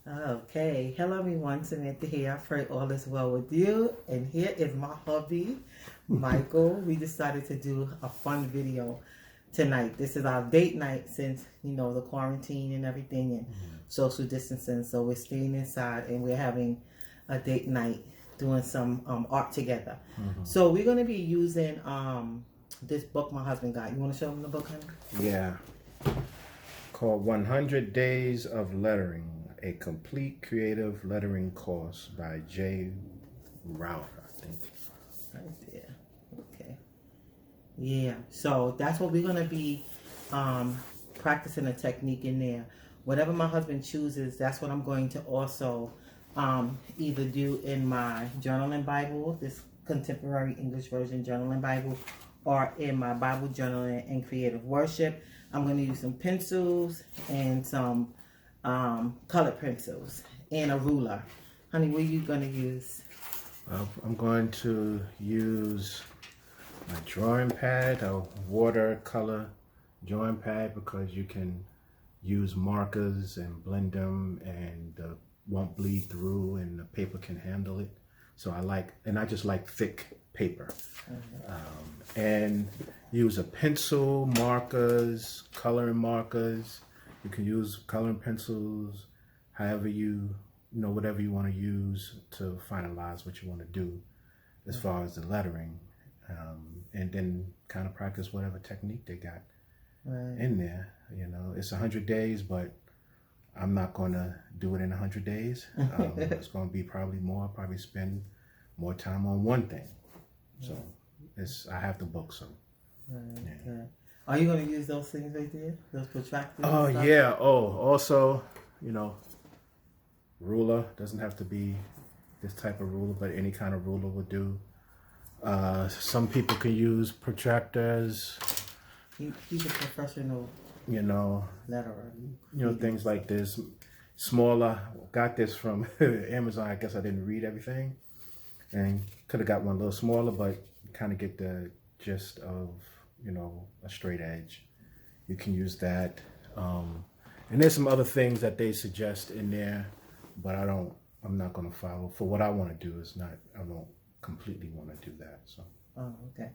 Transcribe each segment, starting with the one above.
Okay, hello everyone, Samantha here. I pray all is well with you. And here is my hubby, Michael. We decided to do a fun video tonight. This is our date night since, the quarantine and everything and social distancing. So we're staying inside and we're having a date night doing some art together. So we're going to be using this book my husband got. You want to show him the book, honey? Yeah. Called 100 Days of Lettering, a complete creative lettering course by Jay Rauer, I think. Right there. Okay. Yeah. So that's what we're gonna be practicing a technique in there. Whatever my husband chooses, that's what I'm going to also either do in my journaling Bible, this contemporary English version journaling Bible, or in my Bible journaling and creative worship. I'm going to use some pencils and some colored pencils and a ruler. Honey, what are you going to use? I'm going to use my drawing pad, a watercolor drawing pad, because you can use markers and blend them and won't bleed through and the paper can handle it. So I just like thick paper. And use a pencil, markers, coloring markers. You can use coloring pencils, however whatever you want to use to finalize what you want to do as far as the lettering. And then kind of practice whatever technique they got in there. It's 100 days, but I'm not going to do it in 100 days. It's going to be probably spend more time on one thing. So I have the book, so. Okay. Are you going to use those things right there? Those protractors? Oh, yeah. Oh, also, ruler. Doesn't have to be this type of ruler, but any kind of ruler will do. Some people can use protractors. He's a professional letterer. Things like this. Smaller. Got this from Amazon. I guess I didn't read everything. And could have got one a little smaller, but kind of get the gist of, a straight edge. You can use that. And there's some other things that they suggest in there, but I'm not going to follow. For what I want to do I don't completely want to do that. So. Oh, okay.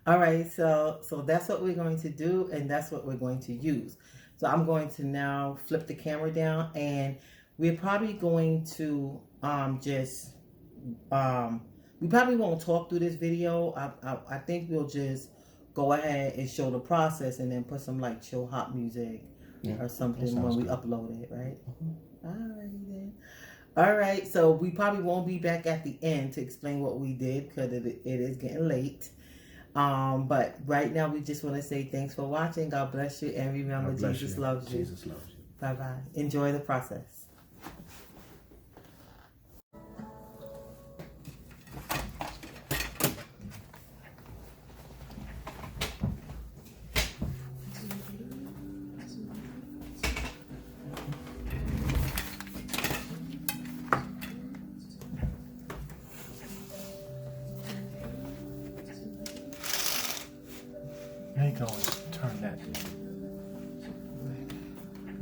All right. So that's what we're going to do, and that's what we're going to use. So I'm going to now flip the camera down, and we're probably going to we probably won't talk through this video. I think we'll just go ahead and show the process and then put some chill hop music or something when we upload it, right? Alrighty then. All right, so we probably won't be back at the end to explain what we did because it is getting late. But right now we just want to say thanks for watching. God bless you, and remember, Jesus loves you. Jesus loves you. Bye-bye. Enjoy the process. There you go. Turn that.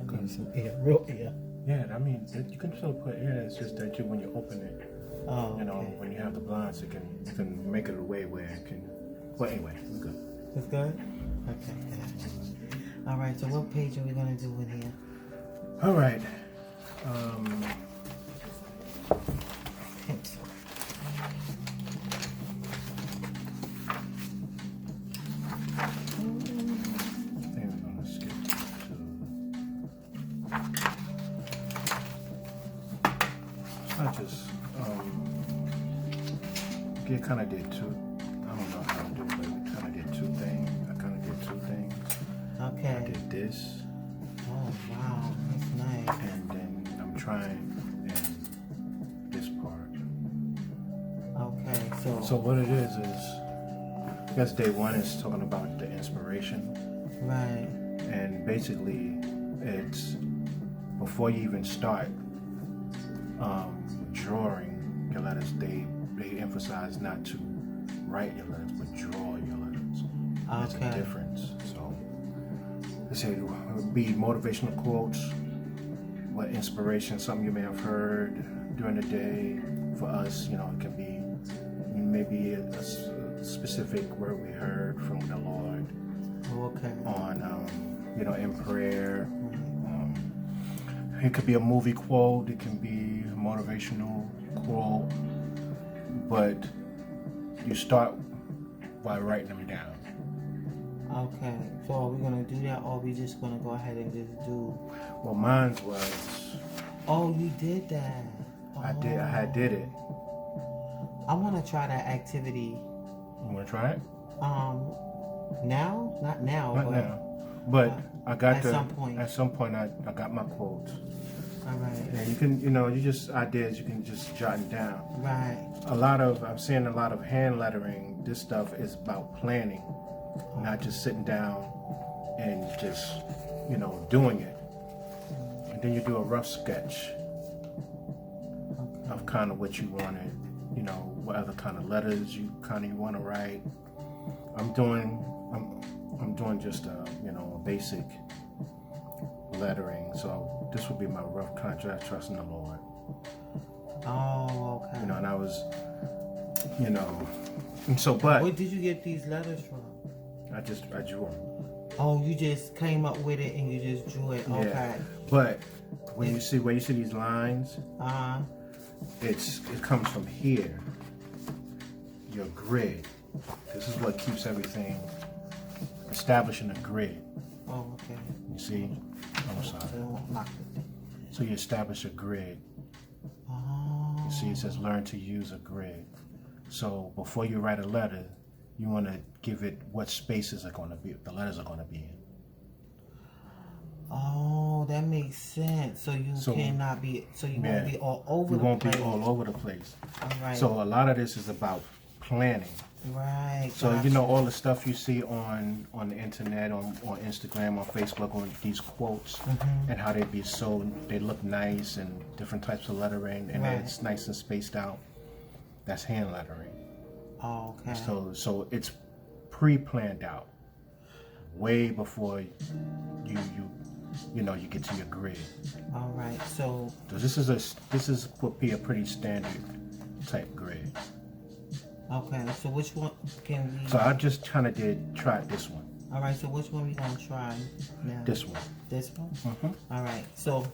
Okay. Some air, real air. Yeah, I mean, you can still put air. It's just that when you open it, when you have the blinds, you can make it a way where it can. Well, anyway, we're good. It's good? Okay. All right, so what page are we going to do in here? All right. Pencil. You kind of did two. I don't know how to do it, but we kind of did two things. I kind of did two things. Okay. I did this. Oh, wow. That's nice. And then I'm trying in this part. Okay, So what it is, I guess day one is talking about the inspiration. Right. And basically, it's before you even start drawing your letters, they emphasize not to write your letters, but draw your letters. There's a difference. So they say it would be motivational quotes, what inspiration, something you may have heard during the day. For us, you know, it can be maybe a specific word we heard from the Lord. Okay. On, you know, in prayer. It could be a movie quote. It can be a motivational quote. But you start by writing them down. Okay. So are we going to do that, or are we just going to go ahead and just do... Well, mine was... Oh, you did that. I did it. I want to try that activity. You want to try it? Now? Not now. Not now. But I got at some point. At some point, I got my quotes. All right. And you can, you know, you just ideas you can just jot them down. Right. I'm seeing a lot of hand lettering. This stuff is about planning, not just sitting down and just, you know, doing it. And then you do a rough sketch of kind of what you wanted, you know, what other kind of letters you want to write. I'm doing just a, you know, a basic lettering. So this would be my rough contract, trusting the Lord. Oh, okay. You know, and I was, you know, and so, but where did you get these letters from? I drew them. Oh, you just came up with it and you just drew it. Okay. Yeah. But when you see these lines, it comes from here. Your grid. This is what keeps everything establishing a grid. Oh, okay. You see? I'm sorry. So you establish a grid. Oh. You see, it says learn to use a grid. So before you write a letter, you want to give it what spaces the letters are going to be in. Oh, that makes sense. So you won't be all over the place. You won't be all over the place. All right. So a lot of this is about planning. Right. So gotcha. You know, all the stuff you see on the internet, on Instagram, on Facebook, on these quotes, and how they look nice and different types of lettering, and it's nice and spaced out. That's hand lettering. Oh, okay. So it's pre-planned out, way before you get to your grid. All right. So this would be a pretty standard type grid. Okay, so which one can we... So I just kind of try this one. All right, so which one we going to try now? This one. This one? Mm-hmm. All right, so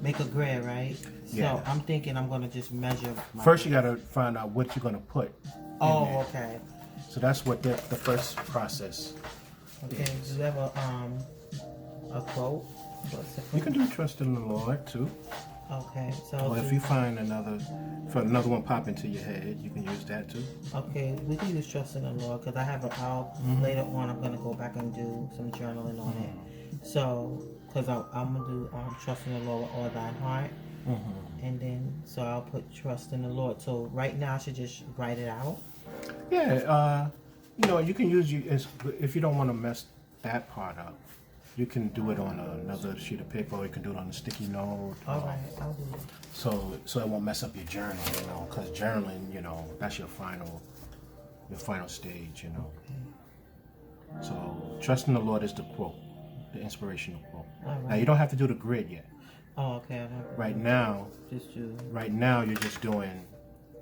make a grid, right? Yeah. So I'm thinking I'm going to just measure First, you got to find out what you're going to put Oh, in there. okay. So that's what the first process Okay, is. do you have a quote? You can do trust in the Lord, too. Okay, so... Well, if you find another one pop into your head, you can use that too. Okay, we can use trust in the Lord because I have later on I'm going to go back and do some journaling on it. So, because I'm going to do trust in the Lord with all thine heart. And then, so I'll put trust in the Lord. So right now I should just write it out? Yeah, you know, you can use if you don't want to mess that part up. You can do it on another sheet of paper, or you can do it on a sticky note. All right, I'll do it. So it won't mess up your journal, you know, because journaling, you know, that's your final stage, you know. Okay. So trust in the Lord is the quote, the inspirational quote. Right. Now you don't have to do the grid yet. Oh, okay. Right now,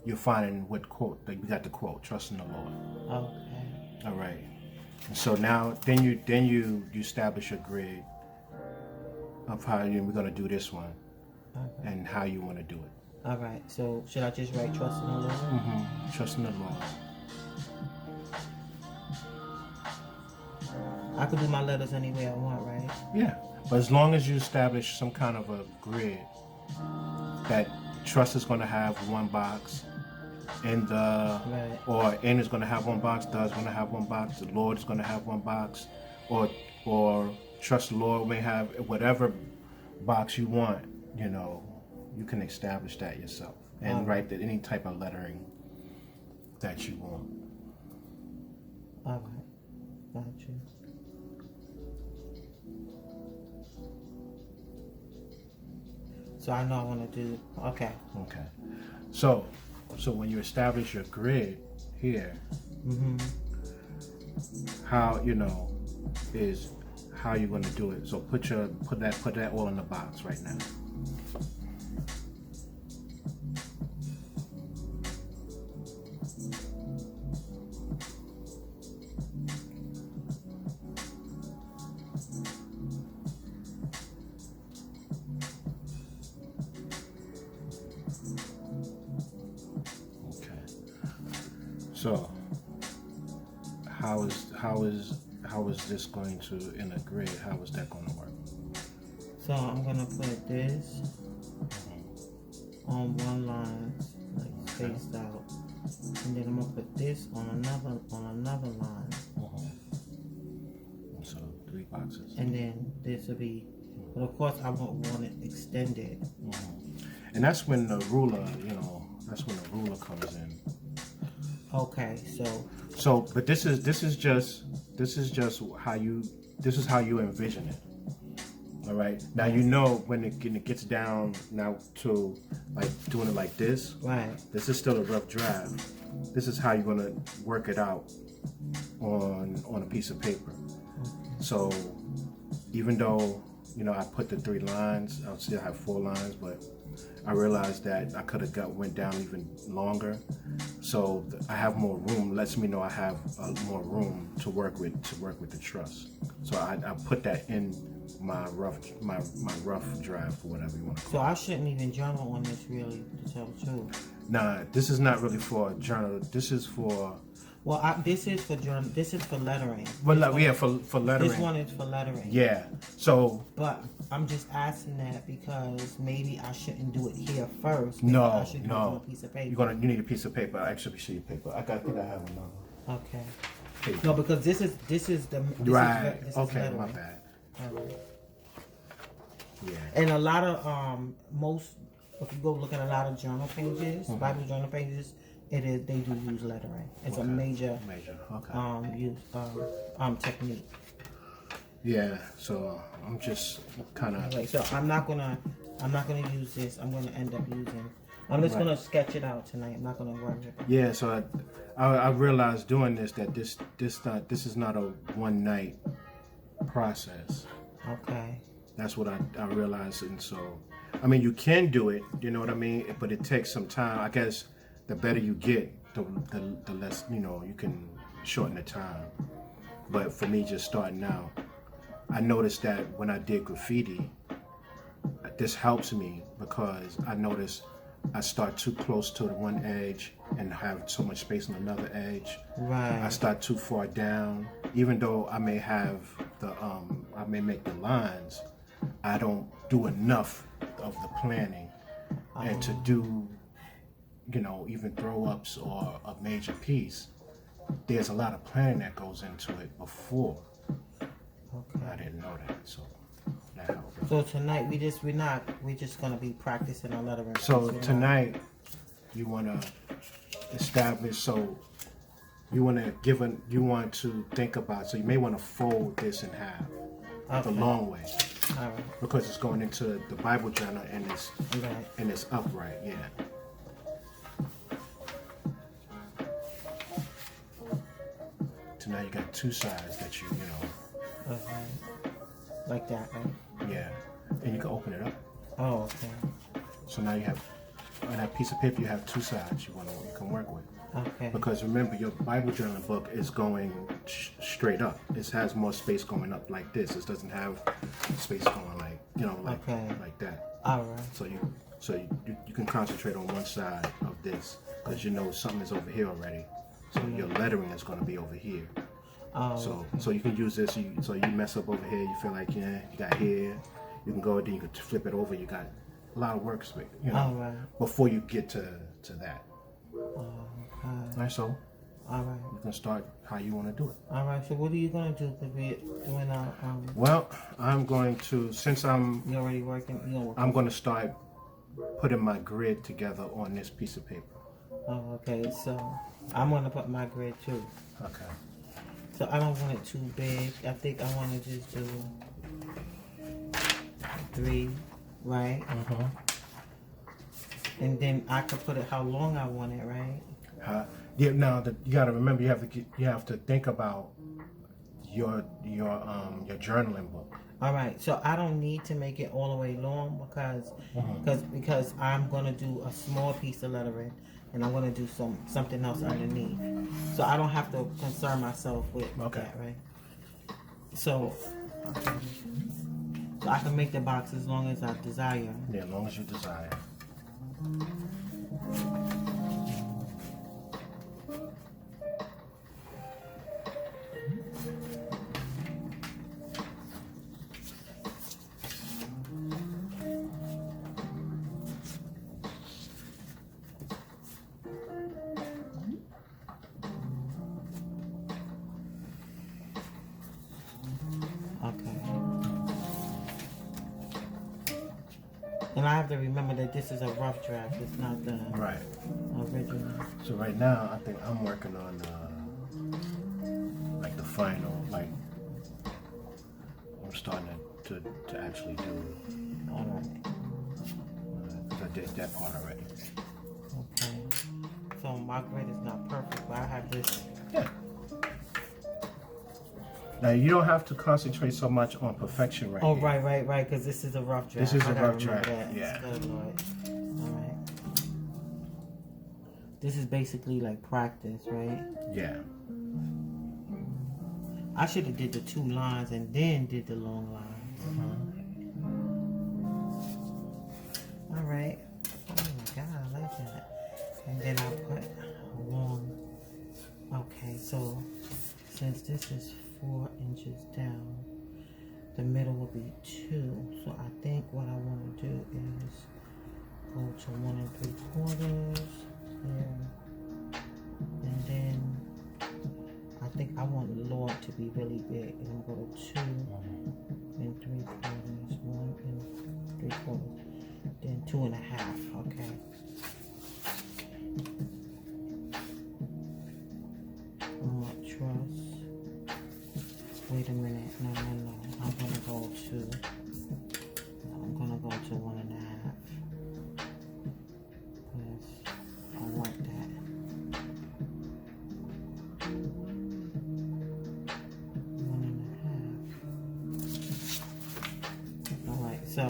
you're finding what quote. Like we got the quote, trust in the Lord. Okay. All right. So now, then you establish a grid of how we're going to do this one, and how you want to do it. All right. So should I just write trust in the Lord? Trust in the Lord. I could do my letters any way I want, right? Yeah, but as long as you establish some kind of a grid that trust is going to have one box. Or N is going to have one box, does going to have one box, the Lord is going to have one box, or trust the Lord may have whatever box you want, you know, you can establish that yourself and write any type of lettering that you want. All right, got you. So I know I want to do, okay. So when you establish your grid here, how is how you're going to do it. So put that all in the box right now. So, how is this going to, in a grid, how is that going to work? So I'm gonna put this on one line, like spaced out, and then I'm gonna put this on another line. So 3 boxes. And then this will be, but of course I won't want it extended. And that's when the ruler, that's when the ruler comes in. Okay, So, but this is just how you envision it. All right. Now when it gets down now to like doing it like this. right. This is still a rough draft. This is how you're gonna work it out on a piece of paper. So even though I put the 3 lines, I'll still have 4 lines, but I realized that I could have went down even longer. So I have more room. Lets me know I have more room to work with the truss. So I put that in my rough draft, or whatever you want to call it. So I shouldn't even journal on this, really, to tell the truth. Nah, this is not really for a journal. This is for. Well, this is for journal. This is for lettering. Well, for lettering. This one is for lettering. Yeah. So. But I'm just asking that because maybe I shouldn't do it here first. Maybe I should do it on a piece of paper. You need a piece of paper. Actually, sheet paper. I think I have another. Okay. Paper. No, because this is right. This okay, is my bad. All right. Yeah. And a lot of if you go look at a lot of journal pages, Bible journal pages, they do use lettering. It's a major technique. Yeah. So I'm just kind of. Right. So I'm not gonna use this. I'm gonna end up using. I'm just gonna sketch it out tonight. I'm not gonna worry about it. Yeah. So I realized doing this that this is not a one night process. Okay. That's what I realized, and so I mean you can do it, you know what I mean, but it takes some time. I guess the better you get, the less you can shorten the time. But for me, just starting out, I noticed that when I did graffiti, this helps me because I notice I start too close to the one edge and have so much space on another edge. Right. I start too far down, even though I may have I may make the lines. I don't do enough of the planning and to do, even throw ups or a major piece. There's a lot of planning that goes into it before. Okay. I didn't know that, so that helped. So tonight we're just gonna be practicing our lettering. So tonight you want to establish. So you want to think about. So you may want to fold this in half, the long way. All right. Because it's going into the Bible journal and it's upright, yeah. So now you got 2 sides that you know. Okay. Like that, right? Yeah. And you can open it up. Oh, okay. So now you have on that piece of paper you have 2 sides you can work with. Okay. Because remember, your Bible journal book is going straight up. It has more space going up like this. It doesn't have space going like like that. All right. So you can concentrate on one side of this because something is over here already. So your lettering is going to be over here. Oh. So you can use this. So you mess up over here. You feel like you got here. You can go then you can flip it over. You got a lot of workspace. All right. Before you get to that. Okay. All right, so all right. you can start how you want to do it. All right. So what are you gonna do? Cause we doing our Well, I'm going to You already working? I'm going to start putting my grid together on this piece of paper. Oh, okay. So I'm gonna put my grid too. Okay. So I don't want it too big. I think I want to just do 3, right? And then I could put it how long I want it, right? Yeah. Now you got to remember you have to think about your journaling book. All right. So I don't need to make it all the way long because I'm gonna do a small piece of lettering and I'm gonna do something else underneath. So I don't have to concern myself with that, right? So I can make the box as long as I desire. Yeah, as long as you desire. And I have to remember that this is a rough draft. It's not the Right. original. So right now, I think I'm working on like the final, like I'm starting to actually do. All right. Because I did that part already. Okay. So my grid is not perfect, but I have this. Yeah. Now you don't have to concentrate so much on perfection right Oh, here. right. Because this is a rough draft. This is I a gotta rough remember draft. that. Yeah. Good Lord. All right. This is basically like practice, right? Yeah. I should have did the 2 lines and then did the long lines. All right. Oh my God, I like that. And then I put a long. Okay, so since this is 4 inches down, the middle will be 2. So I think what I want to do is go to 1 3/4 here, and then I think I want Lord to be really big, and I'm going to 2 3/4, 1 3/4, then 2.5. Okay. I want truss. Wait a minute. No. I'm gonna go to 1.5. Because I want that. 1.5. Alright, so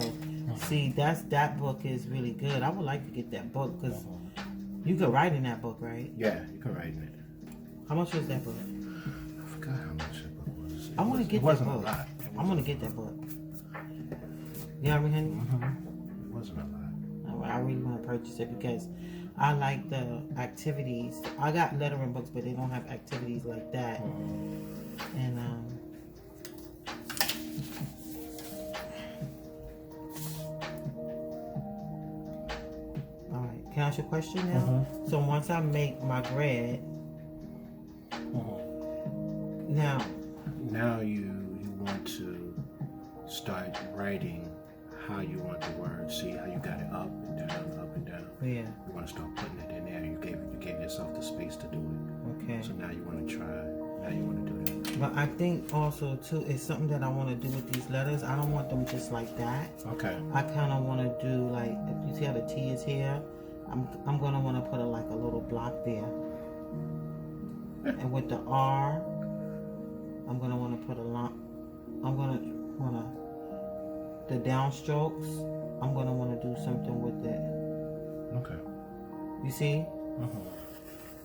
see that book is really good. I would like to get that book because you could write in that book, right? Yeah, you can write in it. How much was that book? I forgot how much the book was. I want to get it that wasn't book. a lot. I want to get that book. You know what I mean, honey? It wasn't a lot. I really want to purchase it because I like the activities. I got lettering books, but they don't have activities like that. And all right, can I ask you a question now? So once I make my grid, now you want to start writing how you want the word. See how you got it up and down, up and down. Yeah. You want to start putting it in there. You gave yourself the space to do it. Okay. So now you want to try. Now you want to do that. But I think also too, it's something that I want to do with these letters. I don't want them just like that. Okay. I kind of want to do like, you see how the T is here? I'm gonna want to put like a little block there. And with the R, I'm gonna want to put a lot. I'm gonna wanna the downstrokes. I'm gonna want to do something with it. Okay. You see?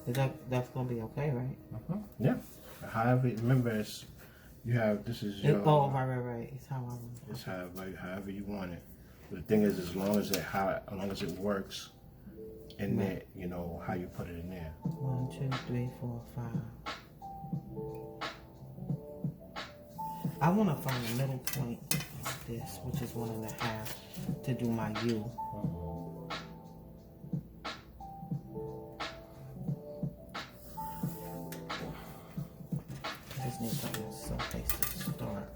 Is that's gonna be okay, right? Yeah. However, remember, this is your. Right. It's how I want it. It's however you want it. But the thing is, as long as it works, in there, you know how you put it in there. 1, 2, 3, 4, 5. I want to find a middle point like this, which is 1.5, to do my U. I just need to find some place to start.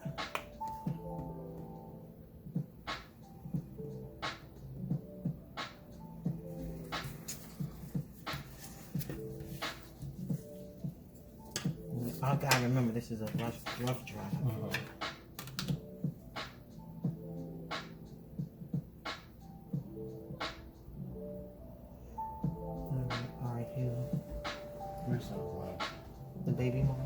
I gotta remember this is a rough draft. Alright, here. Where's that one? The baby mom.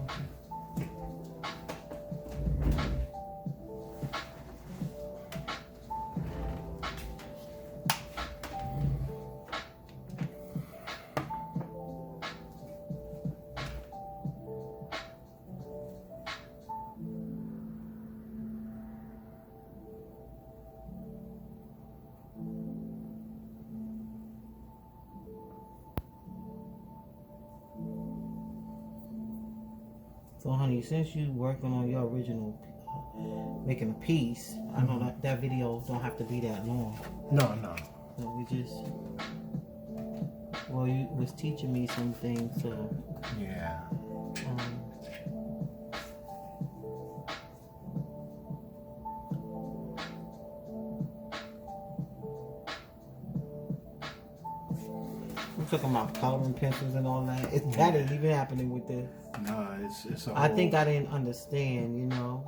So, honey, since you working on your original, making a piece, I know that video don't have to be that long. No. So we just, well, you was teaching me some things, so. Yeah. talking about coloring pencils and all that. That ain't even happening with this. No, it's a I think I didn't understand, you know.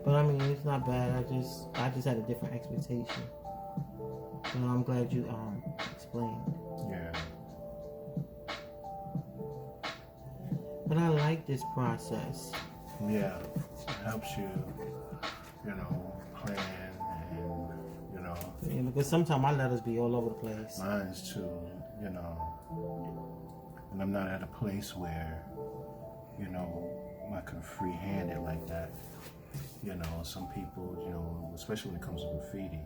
But I mean, it's not bad. I just had a different expectation. You know, I'm glad you explained. Yeah. But I like this process. Yeah, it helps you, you know, plan and, you know. Yeah, because sometimes my letters be all over the place. Mine's too, you know. And I'm not at a place where, you know, I can freehand it like that. You know, some people, you know, especially when it comes to graffiti,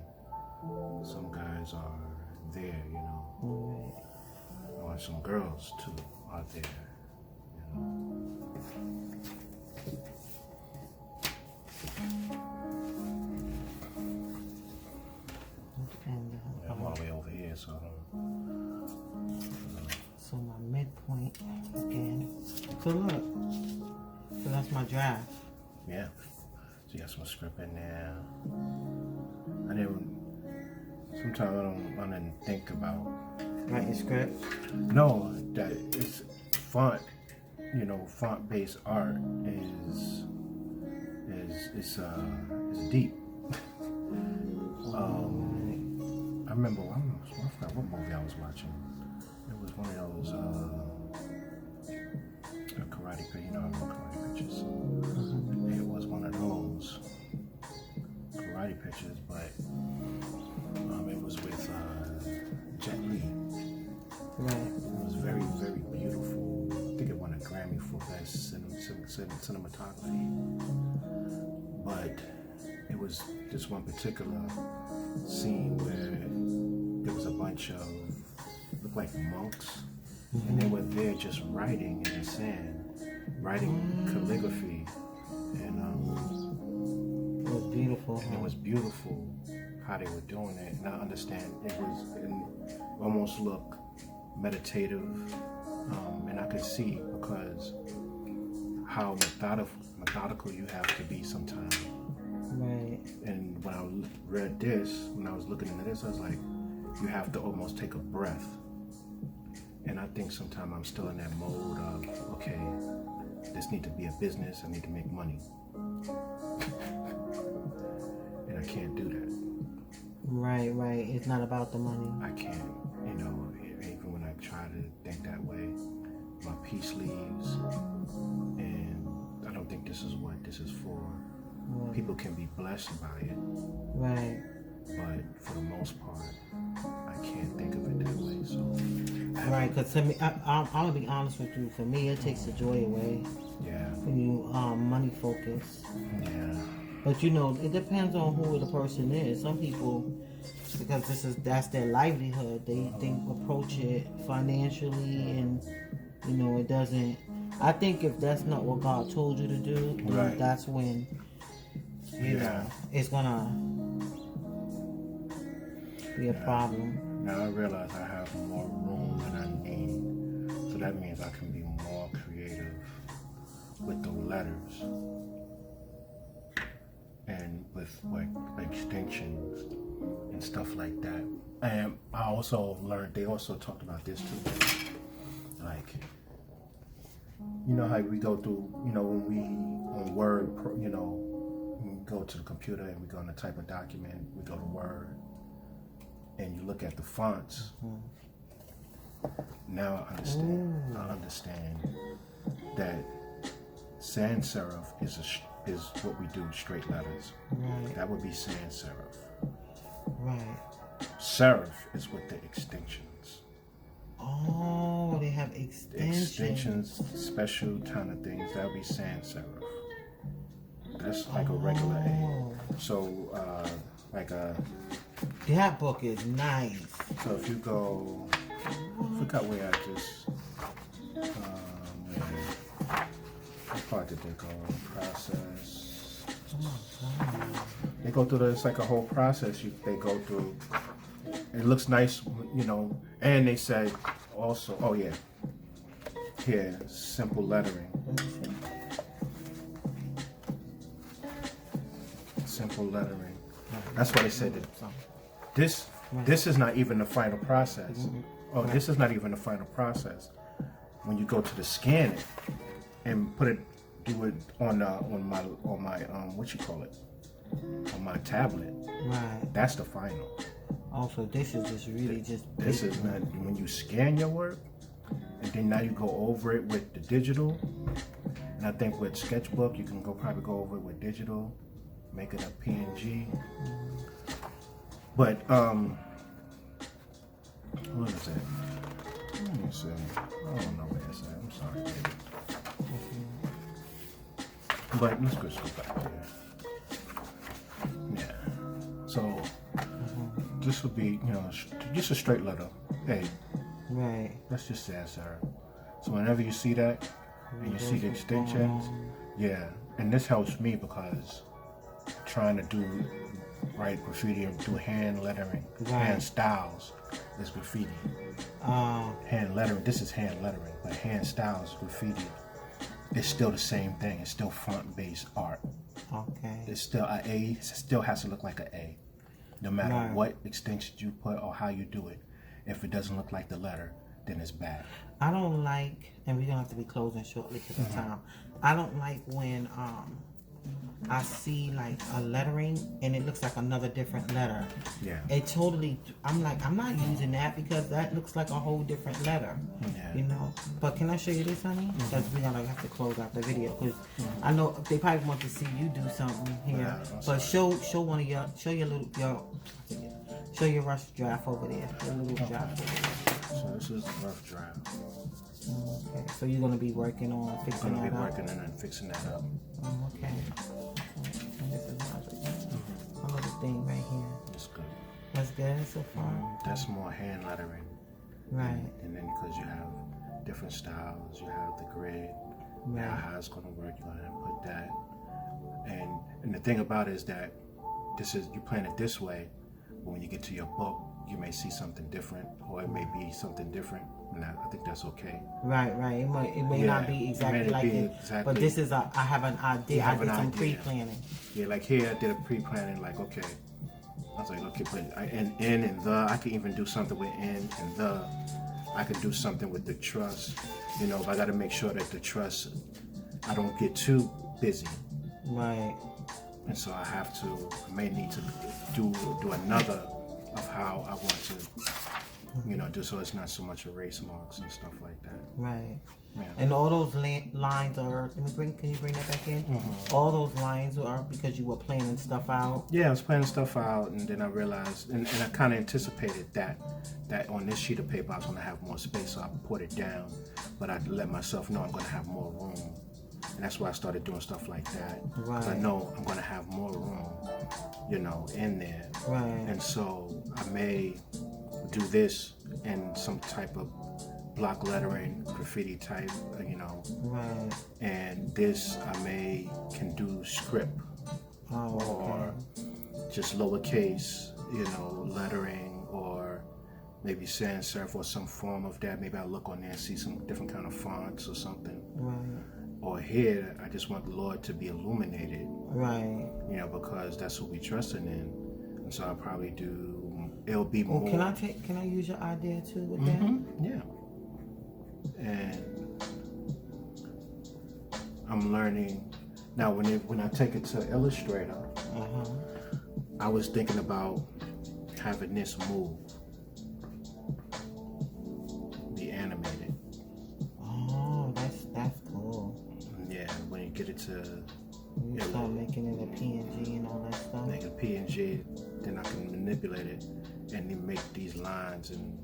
some guys are there, you know. Right. Or some girls too are there, you know. And, Yeah, I'm all the way over here, so so my midpoint again. So look, so that's my draft. yeah. So you got some script in there. Sometimes I didn't think about Writing script. No, that it's font. You know, font-based art is deep. I remember I forgot what movie I was watching. It was one of those karate pictures. You know, I love karate pictures. It was one of those karate pictures, but it was with Jet Li. Right. It was very, very beautiful. I think it won a Grammy for best cinematography. But it was this one particular scene where there was a bunch of looked like monks, and they were there just writing in the sand, writing calligraphy, and It was beautiful. it was beautiful how they were doing it. And I understand it almost looked meditative, and I could see because how methodical you have to be sometimes. Right. And when I read this, when I was looking into this, I was like, you have to almost take a breath. And I think sometimes I'm still in that mode of, okay, this need to be a business, I need to make money. And I can't do that. Right. It's not about the money. I can't, you know, even when I try to think that way, my peace leaves, and I don't think this is what this is for. Right. People can be blessed by it, Right. but for the most part, I can't think of it that way. So, Right, because to me, I'm gonna be honest with you. For me, it takes the joy away yeah, when you money focus. yeah, But you know, it depends on who the person is. Some people, because that's their livelihood, they approach it financially, and you know, it doesn't. I think if that's not what God told you to do, then Right. that's when you know it's gonna be a problem. Now I realize I have more room than I need, so that means I can be more creative with the letters and with like extensions and stuff like that. And I also learned, they also talked about this too, like, you know how we go through, you know, when we on Word, you know, when we go to the computer and we're going to type a document, we go to Word, and you look at the fonts. Now I understand that sans serif is what we do, straight letters. Right. That would be sans serif. Right. Serif is with the extensions. Oh, they have extensions. Special kind of things. That would be sans serif. That's like a regular A. So, like a. That book is nice. So if you go, I forgot where I just. What part did they go? Process. They go through it's like a whole process. They go through. It looks nice, you know. And they said also, oh yeah, here, simple lettering. Simple lettering. That's why they said that this is not even the final process. Oh, this is not even the final process. When you go to the scan it and do it on my what you call it, on my tablet. Right. That's the final. Oh, so this is just really just. This is not when you scan your work, and then now you go over it with the digital. And I think with Sketchbook you can probably go over it with digital, make it a PNG. But what is that? Let me see. I don't know where it's at. I'm sorry, baby. But let's go back here. Yeah. So this would be, just a straight letter. Hey. Right. That's just sad, sir. So whenever you see that and you see the extensions, yeah. And this helps me because trying to do graffiti or do hand lettering, hand styles is graffiti. Hand lettering, this is hand lettering, but hand styles graffiti. It's still the same thing. It's still front-based art. Okay. It's still it still has to look like an A, no matter what extension you put or how you do it. If it doesn't look like the letter, then it's bad. I don't like, and we're gonna have to be closing shortly because of time. I don't like when I see like a lettering and it looks like another different letter. Yeah. It totally, I'm like, I'm not using that because that looks like a whole different letter. Yeah. But can I show you this, honey? Because we're gonna have to close out the video because I know they probably want to see you do something here. Yeah, but show one of your, show your rough draft over there. Your little draft over there. So this is the rough draft. Okay. So you're gonna be working on fixing that up. I'm gonna be working on fixing that up. Okay. And this is my little thing right here. That's good. That's good so far. That's more hand lettering. Right. And then because you have different styles, you have the grid, Right. how it's gonna work, you're gonna put that. And the thing about it is that you plan it this way, but when you get to your book, you may see something different, or it may be something different, and I think that's okay. Right. It may not be exactly like it, but this is I have an idea. I did some pre-planning. Yeah, like here I did a pre-planning. Like I was like, okay, but in and the, I can even do something with in and the. I could do something with the truss. But I got to make sure that the truss, I don't get too busy. Right. And so I may need to do another of how I want to, do so it's not so much erase marks and stuff like that. Right. Yeah. And all those lines are, can you bring that back in? All those lines are because you were planning stuff out? Yeah, I was planning stuff out, and then I realized, and I kind of anticipated that on this sheet of paper I was going to have more space, so I put it down, but I let myself know I'm going to have more room. And that's why I started doing stuff like that. Right. I know I'm going to have more room, in there. Right. And so I may do this in some type of block lettering, graffiti type, Right. And this I can do script. Or just lowercase, lettering, or maybe sans serif or some form of that. Maybe I'll look on there and see some different kind of fonts or something. Right. Or here, I just want the Lord to be illuminated. Right. Because that's what we're trusting in. And so I'll probably it'll be more. Can I use your idea too with that? Yeah. And I'm learning now when I take it to Illustrator, I was thinking about having this move, be animated. Oh, that's cool. Yeah, when you get it to you start making it a PNG and all that stuff. Make a PNG, then I can manipulate it and then make these lines and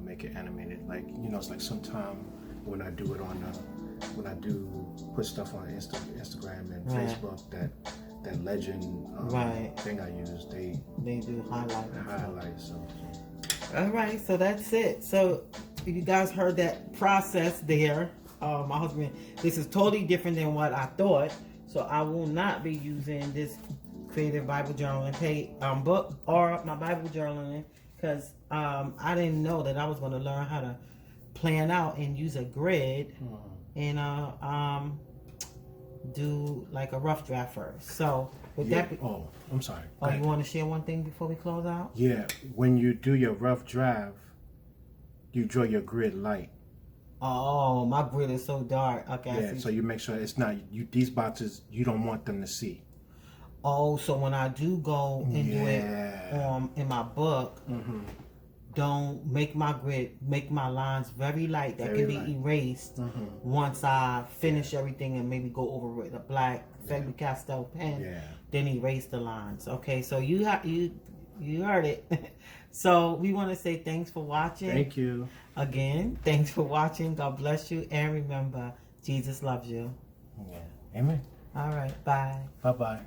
make it animated. Like it's like sometime when I do it when I do put stuff on Instagram and Facebook, that legend thing I use, they do highlights. So. All right, so that's it. So you guys heard that process there. My husband, this is totally different than what I thought. So I will not be using this Creative Bible Journaling book or my Bible journaling because I didn't know that I was going to learn how to plan out and use a grid and do like a rough draft first. So with that. Oh, I'm sorry. Oh, you want to share one thing before we close out? Yeah, when you do your rough draft, you draw your grid light. Oh, my grid is so dark. Okay, I Yeah, see. so you make sure it's not these boxes. You don't want them to see. Oh, so when I do go and do it Yeah. in my book, don't make my grid, make my lines very light that Very can be light. erased once I finish everything and maybe go over with a black Faber-Castell pen. Yeah. Then erase the lines. Okay, so you heard it. So we want to say thanks for watching. Thank you. Again, thanks for watching. God bless you, and remember, Jesus loves you. Yeah. Amen. All right, bye. Bye bye.